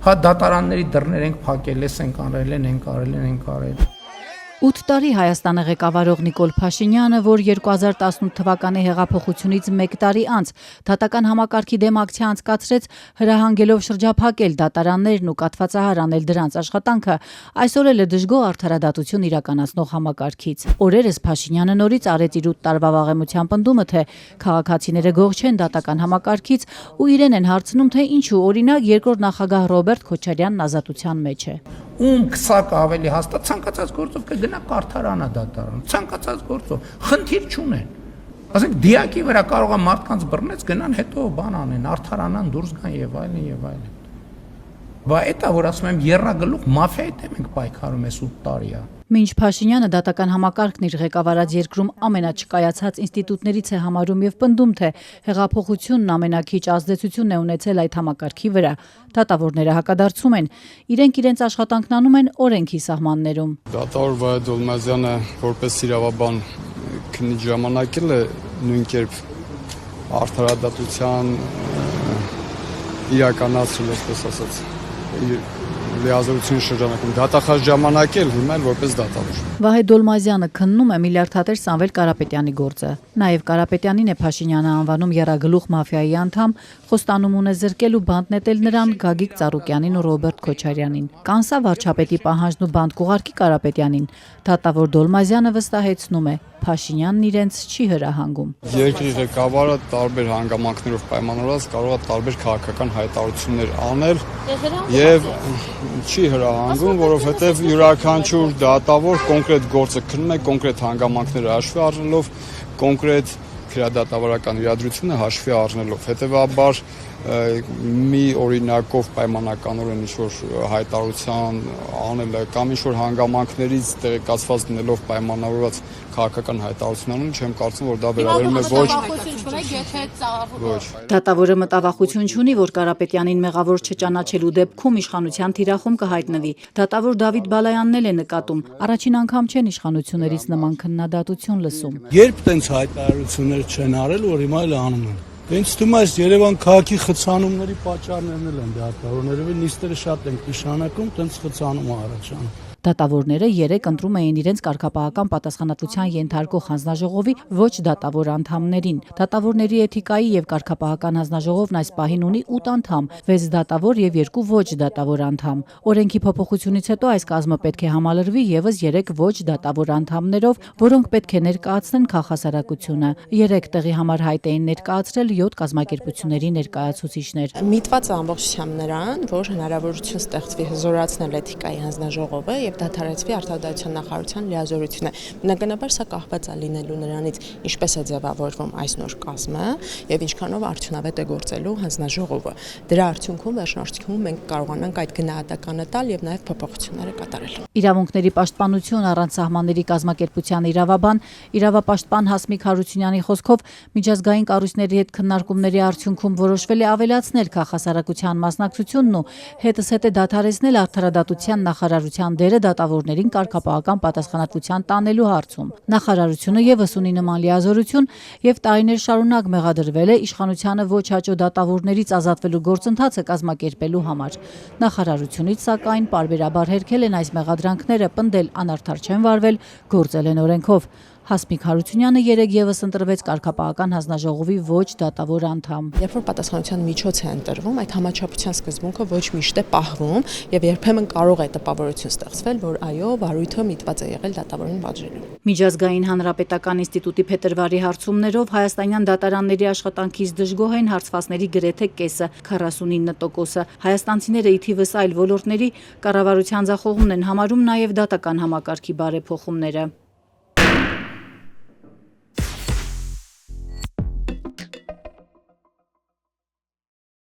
Հա դատարանների դռներ ենք փակել, ենք արել։ 8 տարի Հայաստանը ղեկավարող Նիկոլ Փաշինյանը, որ 2018 թվականի հեղափոխությունից 1 տարի անց դատական համակարգի դեմ ակցիա անցկացրեց, հրահանգելով շրջափակել դատարաններն ու կաթվածահար անել դրանց աշխատանքը, այսօր էլ է դժգոհ արդարադատություն իրականացնող համակարգից։ Օրերս Փաշինյանը նորից արեց իր 8 տարվա վաղեմության պնդումը, թե քաղաքացիները գոհ չեն դատական համակարգից ու իրեն են հարցնում, թե ինչու օրինակ երկրորդ նախագահ Ռոբերտ Քոչարյանն ազատության մեջ է։ Ում քսակը ավելի հաստատ ցանկացած գործով կգնա կարթարանա դատարան, ցանկացած գործով, խնդիր չունեն։ Ասենք դիակի վրա կարող է մարդկանց բռնեց գնան հետո բան անեն, արդարանան, դուրս գան եւ այլն եւ այլն։ Բա էտա որ ասում եմ երրագլուխ մաֆիայի դեմ ենք պայքարում այս 8 տարիա։ Մինչ Փաշինյանը դատական համակարգն իր ղեկավարած երկրում ամենաչկայացած ինստիտուտներից է համարում եւ պնդում, թե հեղափոխությունն ամենաքիչ ազդեցություն է ունեցել այդ համակարգի վրա, դատավորները հակադարձում են, իրենք իրենց աշխատանքն անում են օրենքի սահմաններում։ Դատավոր Վահե Դոլմազյանը որպես իրավաբան քննիչ ժամանակել է նույն կերպ արդարադատության իրականացրել, այսպես ասած, լիազորությունների շրջանակում դատախազ ժամանակել հիմա էլ որպես դատավոր։ Վահե Դոլմազյանը քննում է միլիարդատեր Սամվել Կարապետյանի գործը։ Նաև Կարապետյանին է Փաշինյանը անվանում եռագլուխ մաֆիայի անդամ, խոստանում ունե զրկել ու բանտ նետել նրան Գագիկ Ծառուկյանին ու Ռոբերտ Քոչարյանին։ Կանսա վարչապետի պահանջն ու բանտ կուղարկի Կարապետյանին։ Դատավոր Դոլմազյանը վստահեցնում է, Փաշինյանն իրենց չի հրահանգում։ Երկրի ղեկավարը տարբեր հանգամանքներով պայմանավորված կարող է տարբեր քաղաքական հայտարարություններ անել եւ չի հրահանգում, որովհետեւ յուրաքանչյուր դատավոր կոնկրետ գործը քննում է կոնկրետ հանգամանքները հաշվի առնելով, կոնկրետ քրեադատավարական իրադրությունը հաշվի առնելով։ Հետևաբար մի օրինակով պայմանականորեն ինչ-որ հայտարարության անելը կամ ինչ-որ հանգամանքներից տեղեկացված դնելով պայմանավորված քաղաքական հայտարարություն անում, չեմ կարծում, որ դա վերաբերում է ոչ։ Դատավորը մտավախություն չունի, որ Կարապետյանին մեղավոր չճանաչելու դեպքում իշխանության թիրախում կհայտնվի։ Դատավոր Դավիթ Բալայանն էլ է նկատում, առաջին անգամ չեն իշխանություններից նման քննադատություն լսում։ Երբ տենց հայտարարություններ չեն արել, որ հիմա էլ անում են։ Ինձ թվում է Երևան քաղաքի խցանումների պատճառներն են դատավորները, նիստերը շատ են նշանակում, տենց խցանում առաջանում։ Դատավորները 3 ընտրում էին իրենց կարգապահական պատասխանատվության ենթարկող հանձնաժողովի ոչ դատավոր անդամներին։ Դատավորների էթիկայի եւ կարգապահական հանձնաժողովն այս պահին ունի 8 անդամ, 6 դատավոր եւ 2 ոչ դատավոր անդամ։ Օրենքի փոփոխությունից հետո այս կազմը պետք է համալրվի եւս 3 ոչ դատավոր անդամներով, որոնք պետք է ներկայացնեն քաղաքասարակությունը։ 3 տեղի համար հայտ էին ներկայացրել 7 կազմակերպությունների ներկայացուցիչներ։ Միտված ամբողջությամբ նրան, որ հնարավորություն ստեղծվի հզորացնել էթիկայի հանձնաժողովը եւ դադարեցվի արտադրության նախարարության լիազորությունը։ Բնականաբար սա կախված է լինելու նրանից, ինչպես է ձևավորվում այս նոր կազմը եւ ինչքանով արդյունավետ է գործելու հանձնաժողովը։ Դրա արդյունքում վերջնարդյունքում մենք կարողանանք այդ գնահատականը տալ եւ նաեւ փոփոխությունները կատարել։ Իրավունքների պաշտպանություն առանց սահմանների կազմակերպության իրավաբան, իրավապաշտպան Հասմիկ Հարությունյանի խոսքով միջազգային կառույցների հետ քննարկումների արդյունքում որոշվել է ավելացնել քաղաքասարակության մասնակցությունն ու հետզհետե դադարեցնել արդարադատության նախարարության դերը դատավորներին կարգապահական պատասխանատվության տանելու հարցում։ Նախարարությունը եւս ունի նման լիազորություն եւ տարիներ շարունակ մեղադրվել է իշխանությանը ոչ հաճո դատավորներից ազատվելու գործընթացը կազմակերպելու համար։ Նախարարությունից սակայն պարբերաբար հերքել են այս մեղադրանքները, պնդել անարդար չեն վարվել, գործել են օրենքով։ Հասմիկ Հարությունյանը 3 եւս ընտրվեց կարգապահական հանձնաժողովի ոչ դատավոր անդամ։ Երբ որ պատասխանատվության միջոց է ընտրվում, այդ համաչափության սկզբունքը ոչ միշտ է պահվում եւ երբեմն կարող է տպավորություն ստեղծվել, որ այո, վարույթը միտված է եղել դատավորին պատժելու։ Միջազգային հանրապետական ինստիտուտի փետրվարի հարցումներով հայաստանյան դատարանների աշխատանքից դժգոհ են հարցվածների գրեթե կեսը, 49%-ը։ Հայաստանցիները ի թիվս այլ ոլորտների կառավարության ձախողումն են համարում նաեւ դատական համակարգի բարեփոխումները։